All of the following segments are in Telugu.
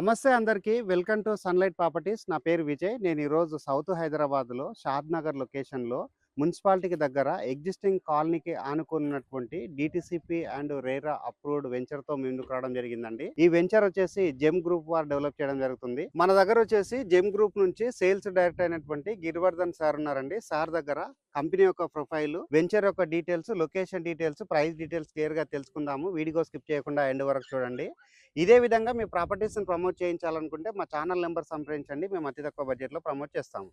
నమస్తే అందరికీ. Welcome to sunlight properties. నా పేరు విజయ్. నేను ఈరోజు సౌత్ హైదరాబాద్‌లో షాద్ నగర్ లొకేషన్‌లో మున్సిపాలిటీకి దగ్గర ఎగ్జిస్టింగ్ కాలనీకి ఆనుకున్నటువంటి డీటీసీపీ అండ్ రేరా అప్రూవ్డ్ వెంచర్‌తో ముందుకు రావడం జరిగిందండి. ఈ వెంచర్ వచ్చేసి జెమ్ గ్రూప్ వారు డెవలప్ చేయడం జరుగుతుంది. మన దగ్గర వచ్చేసి జెమ్ గ్రూప్ నుంచి సేల్స్ డైరెక్టర్ అయినటువంటి గిరివర్ధన్ సార్ ఉన్నారండి. సార్ దగ్గర కంపెనీ యొక్క ప్రొఫైల్, వెంచర్ యొక్క details, location details, price details క్లియర్‌గా తెలుసుకుందాము. వీడియో స్కిప్ చేయకుండా ఎండ్ వరకు చూడండి. ఇదే విధంగా మీ ప్రాపర్టీస్‌ని ప్రమోట్ చేయించాలనుకుంటే మా ఛానల్ నెంబర్ సంప్రదించండి. మేము అతి తక్కువ బడ్జెట్‌లో ప్రమోట్ చేస్తాము.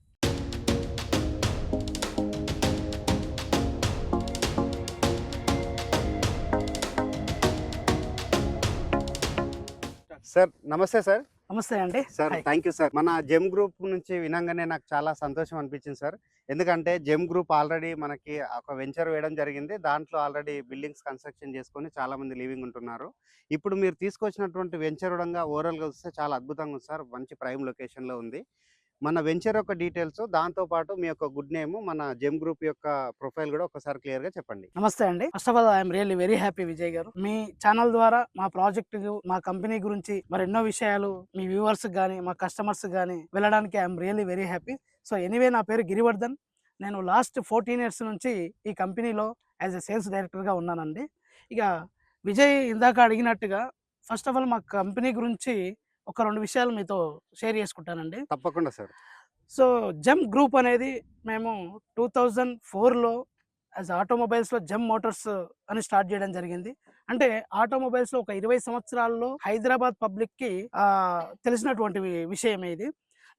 సార్ నమస్తే సార్. నమస్తే అండి. Sir thank you sir. మన జెమ్ గ్రూప్ నుంచి వినంగానే నాకు చాలా సంతోషం అనిపించింది సార్. ఎందుకంటే జెమ్ గ్రూప్ ఆల్రెడీ మనకి ఒక వెంచర్ వేయడం జరిగింది. దాంట్లో ఆల్రెడీ బిల్డింగ్స్ కన్స్ట్రక్షన్ చేసుకొని చాలామంది లివింగ్ ఉంటున్నారు. ఇప్పుడు మీరు తీసుకొచ్చినటువంటి వెంచర్ కూడా ఓవరాల్‌గా చూస్తే చాలా అద్భుతంగా ఉంది సార్. మంచి ప్రైమ్ లొకేషన్‌లో ఉంది. మన వెంచర్ యొక్క డీటెయిల్స్, దాంతో పాటు మీ యొక్క గుడ్ నేమ్, మన జెమ్ గ్రూప్ యొక్క ప్రొఫైల్ కూడా ఒకసారి క్లియర్‌గా చెప్పండి. నమస్తే అండి. First of all I'm really very happy Vijay గారు. మీ ఛానల్ ద్వారా మా ప్రాజెక్ట్, మా కంపెనీ గురించి మరి ఎన్నో విషయాలు మీ వ్యూవర్స్ గానీ, మా కస్టమర్స్ గానీ వెళ్ళడానికి I'm really very happy. So anyway, నా పేరు గిరివర్ధన్. నేను లాస్ట్ 14 ఇయర్స్ నుంచి ఈ కంపెనీలో యాజ్ ఎ సేల్స్ డైరెక్టర్గా ఉన్నానండి. ఇక విజయ్ ఇందాక అడిగినట్టుగా ఫస్ట్ ఆఫ్ ఆల్ మా కంపెనీ గురించి ఒక 2 విషయాలు మీతో షేర్ చేసుకుంటానండి. తప్పకుండా సార్. సో జెమ్ గ్రూప్ అనేది మేము 2004లో యాజ్ ఆటోమొబైల్స్లో జెమ్ మోటార్స్ అని స్టార్ట్ చేయడం జరిగింది. అంటే ఆటోమొబైల్స్లో ఒక 20 సంవత్సరాల్లో హైదరాబాద్ పబ్లిక్కి తెలిసినటువంటి విషయమే ఇది.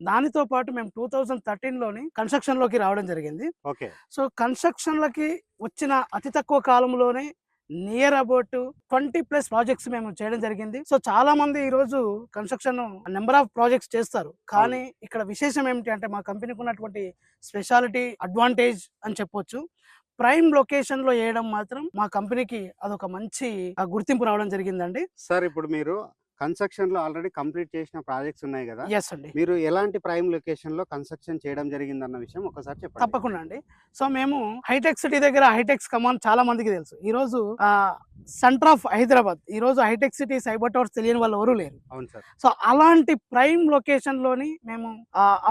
దానితో పాటు మేము 2013లోని కన్స్ట్రక్షన్లోకి రావడం జరిగింది. ఓకే. సో కన్స్ట్రక్షన్లకి వచ్చిన అతి తక్కువ కాలంలోనే నియర్ అబౌట్ 20+ ప్రాజెక్ట్స్ మేము చేయడం జరిగింది. సో చాలా మంది ఈరోజు కన్స్ట్రక్షన్ నెంబర్ ఆఫ్ ప్రాజెక్ట్స్ చేస్తారు, కానీ ఇక్కడ విశేషం ఏమిటి అంటే మా కంపెనీకి ఉన్నటువంటి స్పెషాలిటీ అడ్వాంటేజ్ అని చెప్పొచ్చు. ప్రైమ్ లొకేషన్ లో వేయడం మాత్రం మా కంపెనీకి అదొక మంచి గుర్తింపు రావడం జరిగిందండి. సార్ ఇప్పుడు మీరు కన్స్ట్రక్షన్ లో ఆల్రెడీ కంప్లీట్ చేసిన ప్రాజెక్ట్స్ ఉన్నాయి కదా, ఎస్ అండి. మీరు ఎలాంటి ప్రైమ్ లొకేషన్ లో కన్స్ట్రక్షన్ చేయడం జరిగింది అన్న విషయం ఒకసారి చెప్పండి. తప్పకుండా అండి. సో మేము హైటెక్ సిటీ దగ్గర హైటెక్స్ కమాన్ చాలా మందికి తెలుసు. ఈ రోజు సెంటర్ ఆఫ్ హైదరాబాద్, ఈ రోజు హైటెక్ సిటీ, సైబర్ టవర్స్ తెలియని వాళ్ళు ఎవరు లేరు. అవును సార్. సో అలాంటి ప్రైమ్ లొకేషన్ లోని మేము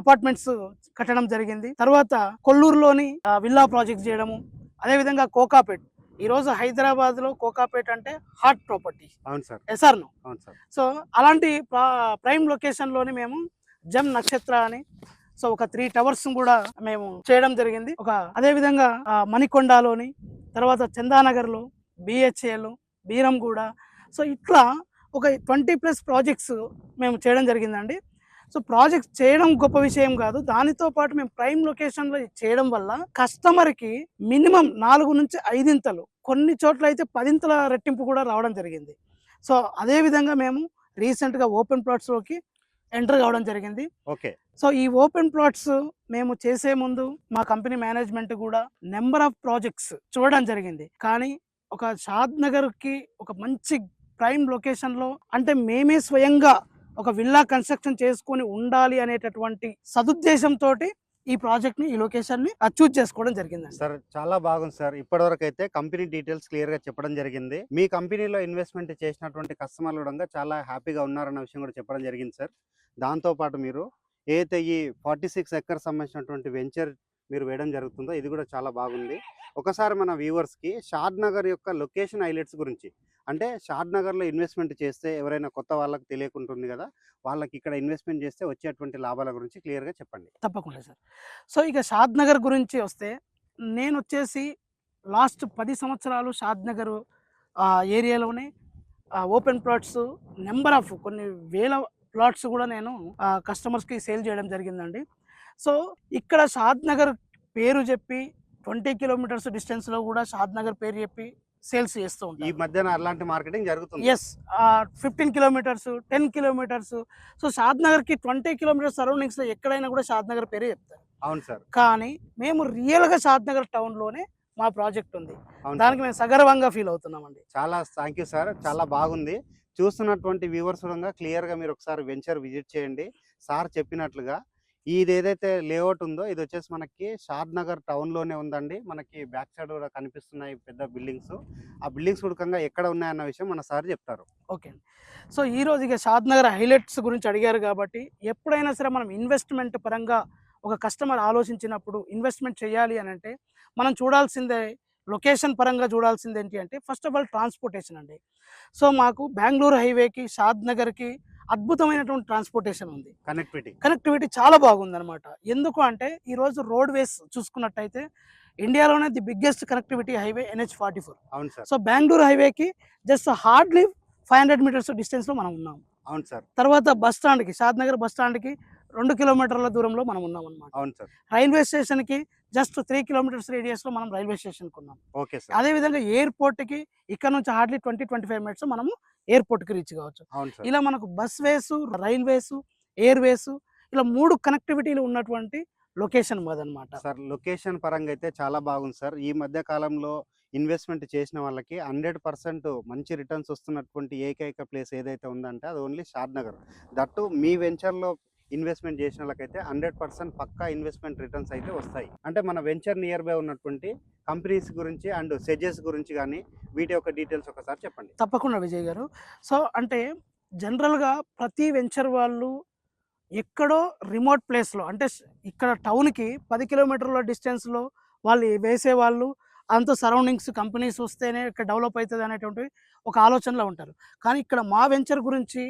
అపార్ట్మెంట్స్ కట్టడం జరిగింది. తర్వాత కొల్లూరులోని విల్లా ప్రాజెక్ట్ చేయడము, అదేవిధంగా కోకాపేట్. ఈ రోజు హైదరాబాద్ లో కోకాపేట్ అంటే హాట్ ప్రాపర్టీ. అవును సార్. ఎస్ఆర్నో. అవును సార్. సో అలాంటి ప్రైమ్ లొకేషన్ లోని మేము జెమ్ నక్షత్ర అని సో ఒక 3 టవర్స్ కూడా మేము చేయడం జరిగింది. అదేవిధంగా మణికొండలోని, తర్వాత చందానగర్లో, బిహెచ్ఏల్, బీరంగూడ. సో ఇట్లా ఒక 20+ ప్రాజెక్ట్స్ మేము చేయడం జరిగిందండి. సో ప్రాజెక్ట్ చేయడం గొప్ప విషయం కాదు, దానితో పాటు మేము ప్రైమ్ లొకేషన్లో చేయడం వల్ల కస్టమర్కి మినిమం 4 నుంచి 5 ఇంతలు, కొన్ని చోట్ల అయితే 10 ఇంతల రెట్టింపు కూడా రావడం జరిగింది. సో అదేవిధంగా మేము రీసెంట్గా ఓపెన్ ప్లాట్స్లోకి ఎంటర్ కావడం జరిగింది. ఓకే. సో ఈ ఓపెన్ ప్లాట్స్ మేము చేసే ముందు మా కంపెనీ మేనేజ్మెంట్ కూడా నెంబర్ ఆఫ్ ప్రాజెక్ట్స్ చూడడం జరిగింది, కానీ ఒక షాద్ నగర్కి ఒక మంచి ప్రైమ్ లొకేషన్లో అంటే మేమే స్వయంగా ఒక విల్లా కన్స్ట్రక్షన్ చేసుకొని ఉండాలి అనేటటువంటి సదుద్దేశంతో ఈ ప్రాజెక్ట్ ని, ఈ లొకేషన్ ని చూజ్ చేసుకోవడం జరిగింది సార్. చాలా బాగుంది సార్. ఇప్పటివరకు అయితే కంపెనీ డీటెయిల్స్ క్లియర్ గా చెప్పడం జరిగింది. మీ కంపెనీలో ఇన్వెస్ట్మెంట్ చేసినటువంటి కస్టమర్లు కూడా చాలా హ్యాపీగా ఉన్నారన్న విషయం కూడా చెప్పడం జరిగింది సార్. దాంతో పాటు మీరు ఏదైతే ఈ 46 ఎకర్స్ సంబంధించినటువంటి వెంచర్ మీరు వేయడం జరుగుతుందో ఇది కూడా చాలా బాగుంది. ఒకసారి మన వ్యూవర్స్ కి షాద్ నగర్ యొక్క లొకేషన్ హైలైట్స్ గురించి, అంటే షాద్ నగర్లో ఇన్వెస్ట్మెంట్ చేస్తే ఎవరైనా కొత్త వాళ్ళకి తెలియకుంటుంది కదా, వాళ్ళకి ఇక్కడ ఇన్వెస్ట్మెంట్ చేస్తే వచ్చేటువంటి లాభాల గురించి క్లియర్గా చెప్పండి. తప్పకుండా సార్. సో ఇక షాద్ నగర్ గురించి వస్తే, నేను వచ్చేసి లాస్ట్ 10 సంవత్సరాలు షాద్ నగర్ ఏరియాలోనే ఓపెన్ ప్లాట్స్ నెంబర్ ఆఫ్ కొన్ని వేల ప్లాట్స్ కూడా నేను కస్టమర్స్కి సేల్ చేయడం జరిగిందండి. సో ఇక్కడ షాద్ నగర్ పేరు చెప్పి 20 కిలోమీటర్స్ డిస్టెన్స్లో కూడా షాద్ నగర్ పేరు చెప్పి సేల్స్ చేస్తూ ఉంటారు. ఈ మధ్యన అలాంటి మార్కెటింగ్ జరుగుతుంది. Yes, 15 kilometres, 10 kilometres. సో షాద్ నగర్కి 20 కిలోమీటర్స్ సరౌండింగ్స్లో ఎక్కడైనా కూడా షాద్ నగర్ పేరే చెప్తారు. అవును సార్. కానీ మేము రియల్గా షాద్ నగర్ టౌన్లోనే మా ప్రాజెక్ట్ ఉంది, దానికి మేము సగర్వంగా ఫీల్ అవుతున్నామండి. చాలా థ్యాంక్ యూ సార్. చాలా బాగుంది. చూస్తున్నటువంటి వ్యూవర్స్ కూడా క్లియర్గా మీరు ఒకసారి వెంచర్ విజిట్ చేయండి. సార్ చెప్పినట్లుగా ఇది ఏదైతే లేఅవుట్ ఉందో ఇది వచ్చేసి మనకి షాద్ నగర్ టౌన్‌లోనే ఉందండి. మనకి బ్యాక్ సైడ్ కూడా కనిపిస్తున్నాయి పెద్ద బిల్డింగ్స్. ఆ బిల్డింగ్స్ కూడకంగా ఎక్కడ ఉన్నాయన్న విషయం మన సార్ చెప్తారు. ఓకే అండి. సో ఈరోజు ఇక షాద్ నగర్ హైలైట్స్ గురించి అడిగారు కాబట్టి, ఎప్పుడైనా సరే మనం ఇన్వెస్ట్‌మెంట్ పరంగా ఒక కస్టమర్ ఆలోచించినప్పుడు ఇన్వెస్ట్‌మెంట్ చేయాలి అనంటే, మనం చూడాల్సిందే లొకేషన్ పరంగా చూడాల్సిందేంటి అంటే, ఫస్ట్ ఆఫ్ ఆల్ ట్రాన్స్‌పోర్టేషన్ అండి. సో మాకు బెంగుళూరు హైవేకి, షాద్ నగర్‌కి అద్భుతమైనటువంటి ట్రాన్స్‌పోర్టేషన్ ఉంది. కనెక్టివిటీ. కనెక్టివిటీ చాలా బాగుందనమాట. ఎందుకు అంటే, ఈరోజు రోడ్‌వేస్ చూసుకున్నట్టయితే ఇండియాలోనే the biggest connectivity highway NH44. అవును సార్. సో బెంగుళూరు హైవేకి జస్ట్ హార్డ్‌లీ 500 మీటర్స్ డిస్టెన్స్‌లో మనం ఉన్నాం. అవును సార్. తర్వాత బస్ స్టాండ్‌కి, షాద్ నగర్ బస్ స్టాండ్‌కి 2 కిలోమీటర్ల దూరంలో మనం ఉన్నామనమాట. అవును సార్. రైల్వే స్టేషన్‌కి జస్ట్ 3 కిలోమీటర్స్ రేడియస్‌లో మనం రైల్వే స్టేషన్‌కి ఉన్నాం. Okay sir. అదేవిధంగా ఎయిర్‌పోర్ట్‌కి ఇక్కడ నుంచి హార్డ్‌లీ 25 మినిట్స్ మనము ఎయిర్‌పోర్ట్‌కి రీచ్ కావచ్చు. అవును సార్. ఇలా మనకు బస్ వేసు, రైల్వేసు, ఎయిర్ వేసు ఇలా 3 కనెక్టివిటీలు ఉన్నటువంటి లొకేషన్ మాదనమాట. సార్ లొకేషన్ పరంగా అయితే చాలా బాగుంది సార్. ఈ మధ్య కాలంలో ఇన్వెస్ట్‌మెంట్ చేసిన వాళ్ళకి 100% మంచి రిటర్న్స్ వస్తున్నటువంటి ఏకైక ప్లేస్ ఏదైతే ఉందంటే అది ఓన్లీ షాద్ నగర్. దట్టు మీ వెంచర్‌లో ఇన్వెస్ట్‌మెంట్ చేసినోళ్ళకైతే 100% పక్కా ఇన్వెస్ట్‌మెంట్ రిటర్న్స్ అయితే వస్తాయి. అంటే మన వెంచర్ నియర్ బై ఉన్నటువంటి కంపెనీస్ గురించి అండ్ సెడ్జెస్ గురించి గాని వీటి యొక్క డీటెయిల్స్ ఒకసారి చెప్పండి. తప్పకుండా విజయ్ గారు. సో అంటే జనరల్‌గా ప్రతి వెంచర్ వాళ్ళు ఎక్కడో రిమోట్ ప్లేస్‌లో అంటే ఇక్కడ టౌన్‌కి 10 కిలోమీటర్ల డిస్టెన్స్‌లో వాళ్ళు వేసేవాళ్ళు. అంతా సరౌండింగ్స్ కంపెనీస్ వస్తేనే ఇక్కడ డెవలప్ అయితది అనేటువంటి ఒక ఆలోచనలో ఉంటారు. కానీ ఇక్కడ మా వెంచర్ గురించి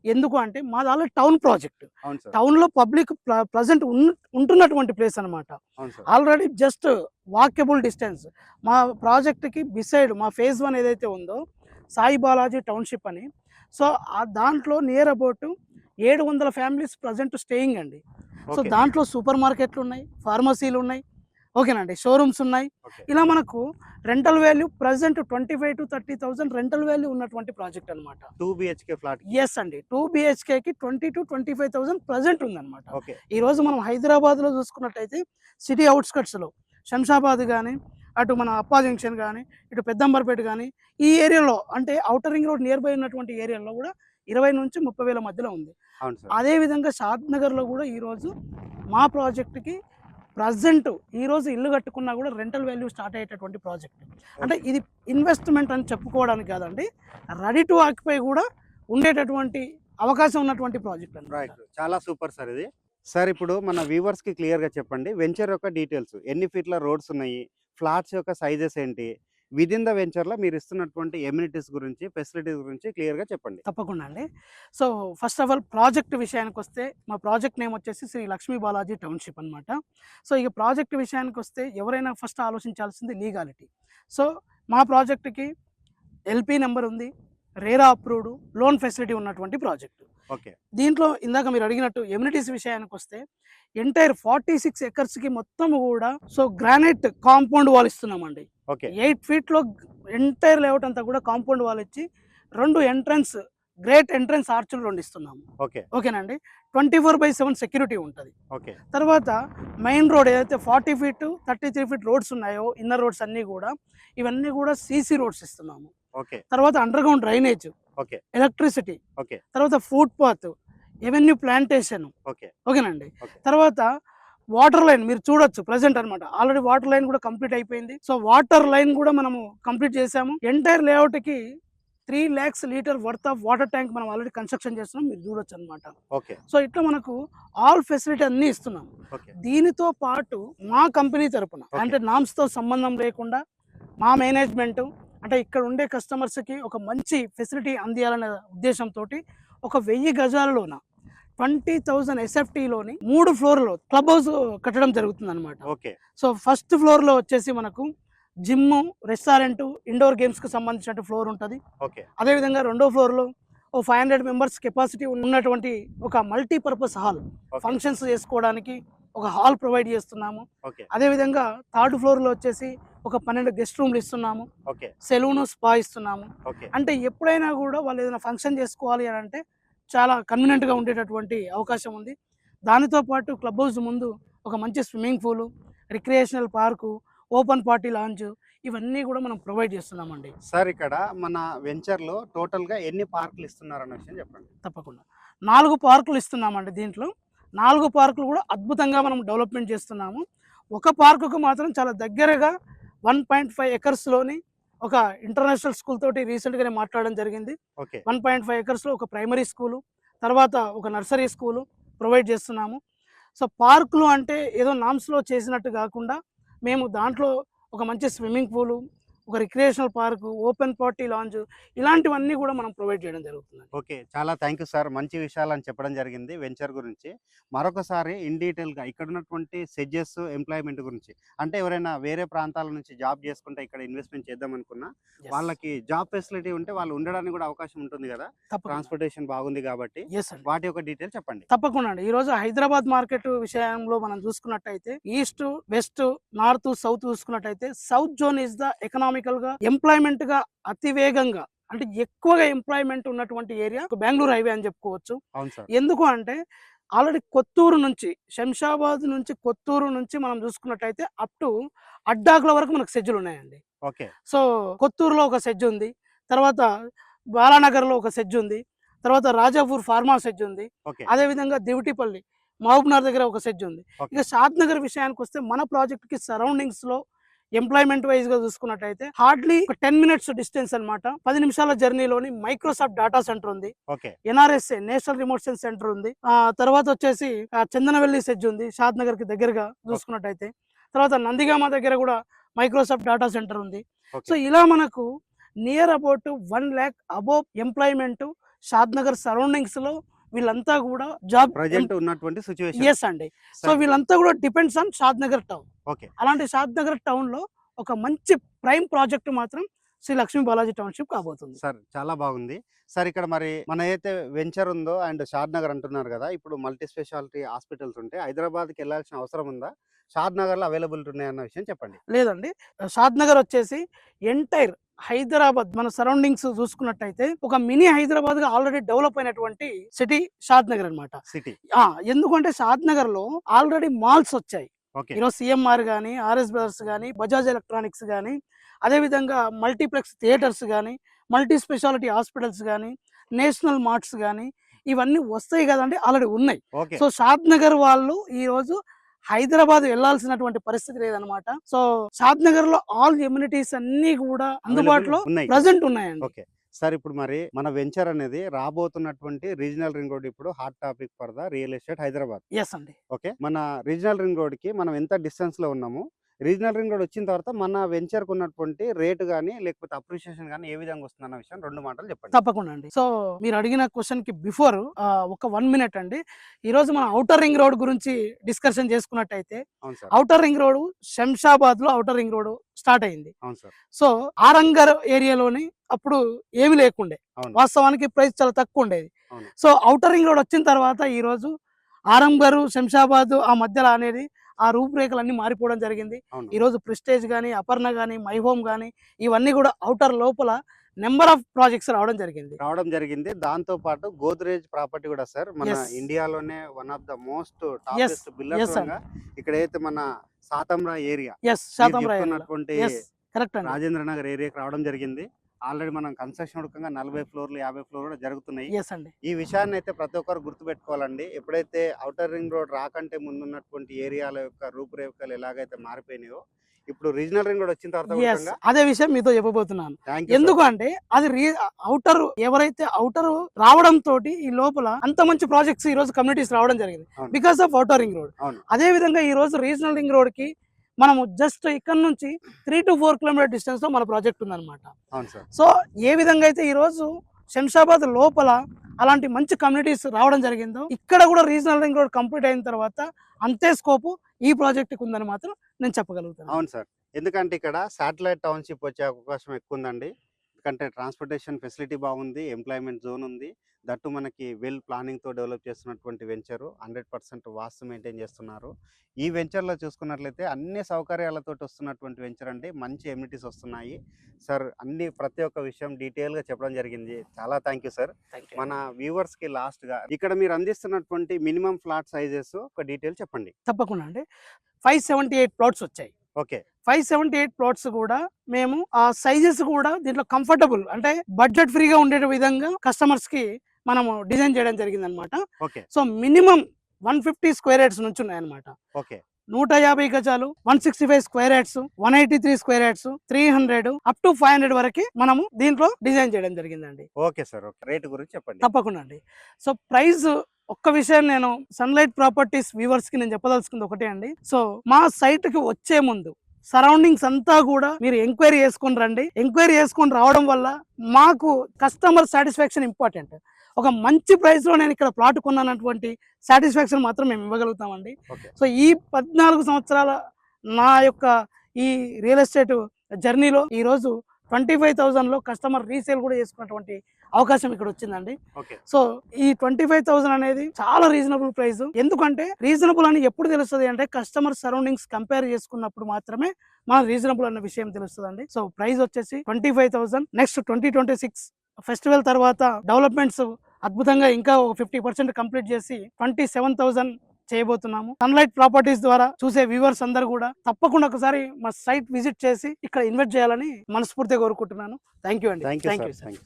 ఎందుకు అంటే మాది ఆల్రెడీ టౌన్ ప్రాజెక్ట్. అవును సార్. టౌన్‌లో పబ్లిక్ ప్రెజెంట్ ఉంటున్నటువంటి ప్లేస్ అనమాట. అవును sir. Already just walkable distance. మా ప్రాజెక్ట్‌కి బిసైడ్ మా ఫేజ్ 1 ఏదైతే ఉందో సాయి బాలాజీ టౌన్‌షిప్ అని. సో దాంట్లో near about 700 families present staying అండి. So okay. దాంట్లో సూపర్ మార్కెట్లు ఉన్నాయి, ఫార్మసీలు ఉన్నాయి. ఓకేనండి. షోరూమ్స్ ఉన్నాయి. ఓకే. ఇలా మనకు rental value present 25,000-30,000 rental value ఉన్నటువంటి ప్రాజెక్ట్ అనమాట. 2 బీహెచ్‌కే ఫ్లాట్. యెస్ అండి. 2 బీహెచ్‌కేకి 20,000-25,000 ప్రెజెంట్ ఉందన్నమాట. ఓకే. ఈరోజు మనం హైదరాబాద్‌లో చూసుకున్నట్టయితే సిటీ అవుట్‌స్కట్స్‌లో శంషాబాద్ గానీ, అటు మన అప్పా జంక్షన్ గానీ, ఇటు పెద్దంబర్పేట గానీ, ఈ ఏరియాలో అంటే outer ring road near by ఉన్నటువంటి ఏరియాలో కూడా 20,000-30,000 మధ్యలో ఉంది. అవును సార్. అదే విధంగా షాద్ నగర్‌లో కూడా ఈరోజు మా ప్రాజెక్ట్‌కి ప్రెజెంట్ ఈరోజు ఇల్లు కట్టుకున్నా కూడా రెంటల్ వాల్యూ స్టార్ట్ అయ్యేటటువంటి ప్రాజెక్ట్. అంటే ఇది ఇన్వెస్ట్‌మెంట్ అని చెప్పుకోవడానికి కాదండి. రెడీ టు ఆక్యుపై కూడా ఉండేటటువంటి అవకాశం ఉన్నటువంటి ప్రాజెక్ట్ అన్నమాట. రైట్. చాలా సూపర్ సార్ ఇది. సార్ ఇప్పుడు మన వ్యూవర్స్‌కి క్లియర్‌గా చెప్పండి. వెంచర్ యొక్క డీటెయిల్స్. ఎన్ని ఫీట్ల రోడ్స్ ఉన్నాయి? ఫ్లాట్స్ యొక్క సైజెస్ ఏంటి? విదిన్ ద వెంచర్‌లో మీరు ఇస్తున్నటువంటి ఎమ్యూనిటీస్ గురించి, ఫెసిలిటీస్ గురించి క్లియర్‌గా చెప్పండి. తప్పకుండా అండి. So first of all project విషయానికొస్తే మా ప్రాజెక్ట్ నేమ్ వచ్చేసి శ్రీ లక్ష్మీ బాలాజీ టౌన్‌షిప్ అనమాట. సో ఇక ప్రాజెక్ట్ విషయానికొస్తే ఎవరైనా ఫస్ట్ ఆలోచించాల్సింది లీగాలిటీ. సో మా ప్రాజెక్ట్‌కి ఎల్‌పీ నంబర్ ఉంది. రేరా అప్రూవ్డ్ లోన్ ఫెసిలిటీ ఉన్నటువంటి ప్రాజెక్ట్. ఓకే. దీంట్లో ఇందాక మీరు అడిగినట్టు ఎమ్యూనిటీస్ విషయానికొస్తే ఎంటైర్ 46 ఎకర్స్‌కి మొత్తం కూడా సో గ్రానైట్ కాంపౌండ్ వాల్ ఇస్తున్నామండి. ఓకే. 8 ఫీట్‌లో ఎంటైర్ లేఅవుట్ అంతా కూడా కాంపౌండ్ వాల్ ఇచ్చి 2 ఎంట్రన్స్ గ్రేట్ ఎంట్రన్స్ ఆర్చులు 2 ఇస్తున్నాము. ఓకే. ఓకేనండి. 24/7 సెక్యూరిటీ ఉంటది. ఓకే. తర్వాత మెయిన్ రోడ్ ఏదైతే 40 ఫీట్, 33 ఫీట్ రోడ్స్ ఉన్నాయో ఇన్నర్ రోడ్స్ అన్నీ కూడా ఇవన్నీ కూడా సీసీ రోడ్స్ ఇస్తున్నాము. ఓకే. తర్వాత underground drainage, okay. Electricity, okay. తర్వాత footpath, avenue plantation. Okay. ఓకేనండి. ఓకే. తర్వాత వాటర్ లైన్ మీరు చూడొచ్చు ప్రెజెంట్ అనమాట. ఆల్రెడీ వాటర్ లైన్ కూడా కంప్లీట్ అయిపోయింది. సో వాటర్ లైన్ కూడా మనము కంప్లీట్ చేసాము. ఎంటైర్ లేఅవుట్‌కి 3 lakhs litre worth of water tank మనం ఆల్రెడీ కన్స్ట్రక్షన్ చేస్తున్నాం. మీరు చూడొచ్చు అనమాట. ఓకే. సో ఇట్లా మనకు ఆల్ ఫెసిలిటీ అన్నీ ఇస్తున్నాం. ఓకే. దీనితో పాటు మా కంపెనీ తరపున ఓకే. అంటే నామ్స్‌తో సంబంధం లేకుండా మా మేనేజ్మెంట్ అంటే ఇక్కడ ఉండే కస్టమర్స్‌కి ఒక మంచి ఫెసిలిటీ అందియాలనే ఉద్దేశంతోటి ఒక 1000 గజాలలోన 20,000 ఎస్ఎఫ్టీలోని 3 ఫ్లోర్‌లో క్లబ్ హౌస్ కట్టడం జరుగుతుందన్నమాట. ఓకే. సో ఫస్ట్ ఫ్లోర్‌లో వచ్చేసి మనకు జిమ్, రెస్టారెంట్, ఇండోర్ గేమ్స్‌కి సంబంధించిన ఫ్లోర్ ఉంటది. ఓకే. అదేవిధంగా రెండో ఫ్లోర్‌లో ఓ 500 మెంబర్స్ కెపాసిటీ ఉన్నటువంటి ఒక మల్టీపర్పస్ హాల్ ఓకే. ఫంక్షన్స్ చేసుకోవడానికి ఒక హాల్ ప్రొవైడ్ చేస్తున్నాము. ఓకే. అదేవిధంగా థర్డ్ ఫ్లోర్‌లో వచ్చేసి ఒక 12 గెస్ట్ రూమ్లు ఇస్తున్నాము. ఓకే. సెలూన్, స్పా ఇస్తున్నాము. ఓకే. అంటే ఎప్పుడైనా కూడా వాళ్ళు ఏదైనా ఫంక్షన్ చేసుకోవాలి అని అంటే చాలా కన్వీనియంట్‌గా ఉండేటటువంటి అవకాశం ఉంది. దానితో పాటు క్లబ్ హౌస్ ముందు ఒక మంచి swimming pool, recreational park, open party lounge ఇవన్నీ కూడా మనం ప్రొవైడ్ చేస్తున్నామండి. సార్ ఇక్కడ మన వెంచర్‌లో టోటల్‌గా ఎన్ని పార్కులు ఇస్తున్నారన్న విషయం చెప్పండి. తప్పకుండా 4 పార్కులు ఇస్తున్నామండి దీంట్లో. 4 పార్కులు కూడా అద్భుతంగా మనం డెవలప్మెంట్ చేస్తున్నాము. ఒక పార్కుకు మాత్రం చాలా దగ్గరగా 1.5 ఎకర్స్‌లోని ఒక ఇంటర్నేషనల్ స్కూల్ తోటి రీసెంట్‌గానే మాట్లాడడం జరిగింది. ఓకే. 1.5 ఎకర్స్‌లో ఒక ప్రైమరీ స్కూలు, తర్వాత ఒక నర్సరీ స్కూలు ప్రొవైడ్ చేస్తున్నాము. సో, పార్కులు అంటే ఏదో నామ్స్‌లో చేసినట్టు గాకుండా, మేము దాంట్లో ఒక మంచి స్విమ్మింగ్ పూలు, ఒక recreational park, open party lounge ఇలాంటివన్నీ గూడా మనం ప్రొవైడ్ చేయడం జరుగుతుందండి. ఓకే. చాలా థ్యాంక్ యూ సార్. మంచి విషయాలని చెప్పడం జరిగింది వెంచర్ గురించి. మరొకసారి ఇన్ డీటెయిల్‌గా ఇక్కడున్నటువంటి సెడ్జెస్, ఎంప్లాయ్‌మెంట్ గురించి అంటే ఎవరైనా వేరే ప్రాంతాల నుంచి జాబ్ చేసుకుంటే ఇక్కడ ఇన్వెస్ట్‌మెంట్ చేద్దామనుకున్నా, యెస్. వాళ్ళకి జాబ్ ఫెసిలిటీ ఉంటే వాళ్ళు ఉండడానికి కూడా అవకాశం ఉంటుంది గదా! తప్పకుండా. ట్రాన్స్‌పోర్టేషన్ బాగుంది గాబట్టి. యెస్ అండి. వాటి యొక్క డీటెయిల్ చెప్పండి. తప్పకుండా అండి. ఈరోజు హైదరాబాద్ మార్కెట్ విషయంలో మనం చూసుకున్నట్టయితే ఈస్ట్, వెస్ట్, నార్త్, సౌత్ చూసుకున్నట్టయితే సౌత్ జోన్ ఈస్ ద ఎకనామికల్‌గా, ఎంప్లాయ్‌మెంట్‌గా అతివేగంగా అంటే ఎక్కువగా ఎంప్లాయ్‌మెంట్ ఉన్నటువంటి ఏరియా బెంగుళూరు హైవే అని చెప్పుకోవచ్చు. అవును సార్. ఎందుకు అంటే ఆల్రెడీ కొత్తూరు నుంచి, శంషాబాద్ నుంచి, కొత్తూరు నుంచి మనం చూసుకున్నట్టయితే అప్ టు అడ్డాకుల వరకు మనకు సెడ్యూల్ ఉన్నాయండి. ఓకే. సో, కొత్తూరులో ఒక సెడ్జ్ ఉంది. తర్వాత బాలానగర్‌లో ఒక సెడ్జ్ ఉంది. తర్వాత రాజాపూర్ ఫార్మా సెడ్జ్ ఉంది. ఓకే. అదేవిధంగా దివిటిపల్లి, మహబూబ్‌నగర్ దగ్గర ఒక సెడ్జ్ ఉంది. ఓకే. ఇక షాద్‌నగర్ విషయానికొస్తే మన ప్రాజెక్ట్‌కి సరౌండింగ్స్‌లో ఎంప్లాయ్‌మెంట్ వైస్‌గా చూసుకున్నట్టయితే హార్డ్‌లీ ఒక 10 మినిట్స్ డిస్టెన్స్ అన్నమాట. 10 నిమిషాల జర్నీలోని మైక్రోసాఫ్ట్ డాటా సెంటర్ ఉంది. Okay. NRSA national remote centre ఉంది. తర్వాత వచ్చేసి చందనవెల్లి సెడ్జ్ ఉంది షాద్‌నగర్‌కి దగ్గరగా చూసుకున్నట్టయితే. తర్వాత నందిగామ దగ్గర కూడా మైక్రోసాఫ్ట్ డాటా సెంటర్ ఉంది. ఓకే. సో, ఇలా మనకు near about 1 lakh above employment Shadnagar సరౌండింగ్స్‌లో వీళ్ళంతా కూడా జాబ్ ప్రెజెంట్ ఉన్నటువంటి సిట్యుయేషన్. యెస్ అండి. సో, వీళ్ళంతా కూడా depends on Shadnagar town. Okay. అలాంటి షాద్‌నగర్ టౌన్‌లో ఒక మంచి ప్రైమ్ ప్రాజెక్ట్ మాత్రం శ్రీ లక్ష్మీ బాలాజీ టౌన్‌షిప్ కాబోతుంది. సార్ చాలా బాగుంది. సార్ ఇక్కడ మరి మన ఏదైతే వెంచర్ ఉందో అండ్ షాద్‌నగర్ అంటున్నారు గదా! ఇప్పుడు మల్టీ స్పెషాలిటీ హాస్పిటల్స్ ఉంటే హైదరాబాద్‌కి ఎళ్ళాల్సిన అవసరం ఉందా? షాద్‌నగర్‌లో అవైలబిలిటీ ఉన్నాయన్న విషయం చెప్పండి. లేదండి. షాద్‌నగర్ వచ్చేసి ఎంటైర్ హైదరాబాద్ మన సరౌండింగ్స్ చూసుకున్నట్టయితే ఒక మినీ హైదరాబాద్‌గా ఆల్రెడీ డెవలప్ అయినటువంటి సిటీ షాద్‌నగర్ అన్నమాట. సిటీ. ఎందుకంటే షాద్‌నగర్‌లో ఆల్రెడీ మాల్స్ వచ్చాయి. ఓకే. ఈరోజు సీఎంఆర్ గాని, ఆర్ఎస్ బ్రదర్స్ గాని, బజాజ్ ఎలక్ట్రానిక్స్ గాని, అదేవిధంగా మల్టీప్లెక్స్ థియేటర్స్ గాని, మల్టీ స్పెషాలిటీ హాస్పిటల్స్ గాని, నేషనల్ మార్ట్స్ గాని ఇవన్నీ వస్తాయి గదండీ! ఆల్రెడీ ఉన్నాయి. ఓకే. సో, షాద్‌నగర్ వాళ్ళు ఈరోజు హైదరాబాద్ వెళ్ళాల్సినటువంటి పరిస్థితి లేదనమాట. సో, షాద్‌నగర్‌లో ఆల్ ఎమ్యూనిటీస్ అన్నీ కూడా అందుబాటులో ఉన్నాయి. ప్రెజెంట్ ఉన్నాయండి. ఓకే. సార్ ఇప్పుడు మరి మన వెంచర్ అనేది రాబోతున్నటువంటి రీజనల్ రింగ్ రోడ్ ఇప్పుడు hot topic for the real estate Hyderabad. Yes అండి. ఓకే. మన రీజనల్ రింగ్ రోడ్‌కి మనం ఎంత డిస్టెన్స్‌లో ఉన్నాము? రీజనల్ రింగ్ రోడ్ వచ్చిన తర్వాత మన వెంచర్‌కు ఉన్నటువంటి రేట్ గాని, లేకపోతే అప్రిషియేషన్ గాని ఏ విధంగా వస్తుందన్న విషయం 2 మాటలు చెప్పండి. తప్పకుండా అండి. సో, మీరు అడిగిన క్వెషన్‌కి బిఫోర్ ఒక 1 మినిట్ అండి. ఈరోజు మనం ఔటర్ రింగ్ రోడ్ గురించి డిస్కషన్ చేసుకున్నట్టయితే, అవును సార్. ఔటర్ రింగ్ రోడ్ శంషాబాద్‌లో ఔటర్ రింగ్ రోడ్ స్టార్ట్ అయింది. అవును సార్. సో, ఆరంగర్ ఏరియాలోని అప్పుడు ఏమీ లేకుండే. అవును. వాస్తవానికి ప్రైస్ చాలా తక్కువ ఉండేది. అవును. సో, ఔటర్ రింగ్ రోడ్ వచ్చిన తర్వాత ఈరోజు ఆరంగర్, శంషాబాద్ ఆ మధ్యలో అనేది ఆ రూపురేఖలన్నీ మారిపోవడం జరిగింది. అవును. ఈరోజు ప్రెస్టేజ్ గాని, అపర్ణ గాని, మై హోమ్ గాని ఇవన్నీ కూడా ఔటర్ లోపల నంబర్ ఆఫ్ ప్రాజెక్ట్స్ రావడం జరిగింది. దాంతో పాటు గోద్రేజ్ ప్రాపర్టీ కూడా సార్ మన Yes. ఇండియాలోనే one of the most Yes. Toppest Yes, builders sir. ఇక్కడైతే మన సాతంరా ఏరియా యెస్. శాతం రాయాలి. చెప్తున్నటువంటి యెస్. కరెక్ట్ అండి. రాజేంద్ర నగర్ ఏరియాకి రావడం జరిగింది. ఆల్రెడీ మనం కన్స్ట్రక్షన్ ఉడకంగా 40 ఫ్లోర్లు 50 ఫ్లోర్లు కూడా జరుగుతున్నాయి. యెస్ అండి. ఈ విషయాన్ని అయితే ప్రతి ఒక్కరు గుర్తుపెట్టుకోవాలండి. ఎప్పుడైతే ఔటర్ రింగ్ రోడ్ రాకంటే ముందున్నటువంటి ఏరియాల యొక్క రూపురేఖలు ఎలాగైతే మారిపోయినాయో ఇప్పుడు రీజనల్ రింగ్ రోడ్ వచ్చిన తర్వాత యెస్. ఉడకంగా అదే విషయం మీతో చెప్పబోతున్నాను. థ్యాంక్ యూ ఎందుకు అంటే అది ఔటర్ ఎవరైతే ఔటర్ రావడం తోటి ఈ లోపల అంత మంచి ప్రాజెక్ట్స్ ఈ రోజు కమ్యూనిటీస్ రావడం జరిగింది. అవును. Because of outer ring road. అవును. అదే విధంగా ఈ రోజు రీజనల్ రింగ్ రోడ్ కి మనము జస్ట్ ఇక్కడ నుంచి 3 to 4 కిలోమీటర్ డిస్టెన్స్ లో మన ప్రాజెక్ట్ ఉందన్నమాట. అవును సార్. సో, ఏ విధంగా అయితే ఈ రోజు శంషాబాద్ లోపల అలాంటి మంచి కమ్యూనిటీస్ రావడం జరిగిందో ఇక్కడ కూడా రీజనల్ రింగ్ రోడ్ కంప్లీట్ అయిన తర్వాత అంతే స్కోపు ఈ ప్రాజెక్ట్కి ఉందని మాత్రం నేను చెప్పగలుగుతాను. అవును సార్. ఎందుకంటే ఇక్కడ శాటిలైట్ టౌన్‌షిప్ వచ్చే అవకాశం ఎక్కువుందండి. ఎందుకంటే ట్రాన్స్‌పోర్టేషన్ ఫెసిలిటీ బాగుంది. ఎంప్లాయ్‌మెంట్ జోన్ ఉంది. దట్టు మనకి వెల్ ప్లానింగ్‌తో డెవలప్ చేస్తున్నటువంటి వెంచరు. 100% వాస్తు మెయింటైన్ చేస్తున్నారు. ఈ వెంచర్‌లో చూసుకున్నట్లయితే అన్ని సౌకర్యాలతోటి వస్తున్నటువంటి వెంచర్ అండి. మంచి ఎమ్యూనిటీస్ వస్తున్నాయి. సార్ ప్రతి ఒక్క విషయం డీటెయిల్‌గా చెప్పడం జరిగింది. చాలా థ్యాంక్ యూ సార్. మన వ్యూవర్స్‌కి లాస్ట్‌గా ఇక్కడ మీరు అందిస్తున్నటువంటి మినిమమ్ ఫ్లాట్ సైజెస్ ఒక డీటెయిల్ చెప్పండి. తప్పకుండా అండి. 578 ప్లాట్స్ వచ్చాయి. ఓకే. 578 ప్లాట్స్ కూడా మేము ఆ సైజెస్ కూడా దీంట్లో కంఫర్టబుల్ అంటే బడ్జెట్ ఫ్రీగా ఉండే విధంగా కస్టమర్స్ కి మనము డిజైన్ చేయడం జరిగింది అనమాట. Okay. So, minimum 150 square yards నుంచి ఉన్నాయన్నమాట. ఓకే. 150 గజాలు, 165 square yards, 183 square yards, 300 up to 500 వరకు మనము దీంట్లో డిజైన్ చేయడం జరిగిందండి. Okay sir. ఓకే. రేట్ గురించి చెప్పండి. తప్పకుండా అండి. సో ప్రైస్ ఒక్క విషయం నేను సన్లైట్ ప్రాపర్టీస్ వ్యూవర్స్ కి నేను చెప్పదలుచుకుంది ఒకటే అండి. సో మా సైట్ కి వచ్చే ముందు సరౌండింగ్స్ అంతా కూడా మీరు ఎంక్వైరీ చేసుకొని రండి. ఎంక్వైరీ చేసుకొని రావడం వల్ల మాకు కస్టమర్ సాటిస్ఫాక్షన్ ఇంపార్టెంట్. ఒక మంచి ప్రైస్ లో నేను ఇక్కడ ప్లాట్ కొన్నానటువంటి సాటిస్ఫాక్షన్ మాత్రం మేము ఇవ్వగలుగుతామండి. ఓకే. సో ఈ 14 సంవత్సరాల నా యొక్క ఈ రియల్ ఎస్టేట్ జర్నీలో ఈ రోజు 25,000లో కస్టమర్ రీసేల్ కూడా చేసుకున్నటువంటి అవకాశం ఇక్కడ వచ్చిందండి. ఓకే. సో ఈ 25,000 అనేది చాలా రీజనబుల్ ప్రైస్. ఎందుకంటే రీజనబుల్ అని ఎప్పుడు తెలుస్తుంది అంటే కస్టమర్ సరౌండింగ్స్ కంపేర్ చేసుకున్నప్పుడు మాత్రమే మన రీజనబుల్ అన్న విషయం తెలుస్తుందండి. సో ప్రైస్ వచ్చేసి 25,000. నెక్స్ట్ 2026 ఫెస్టివల్ తర్వాత డెవలప్మెంట్స్ అద్భుతంగా ఇంకా 50% కంప్లీట్ చేసి 27,000 చేయబోతున్నాము. సన్లైట్ ప్రాపర్టీస్ ద్వారా చూసే వ్యూవర్స్ అందరూ కూడా తప్పకుండా ఒకసారి మా సైట్ విజిట్ చేసి ఇక్కడ ఇన్వెస్ట్ చేయాలని మనస్ఫూర్తిగా కోరుకుంటున్నాను. థ్యాంక్ యూ అండి. Thank you thank you sir. Sir. Thank you.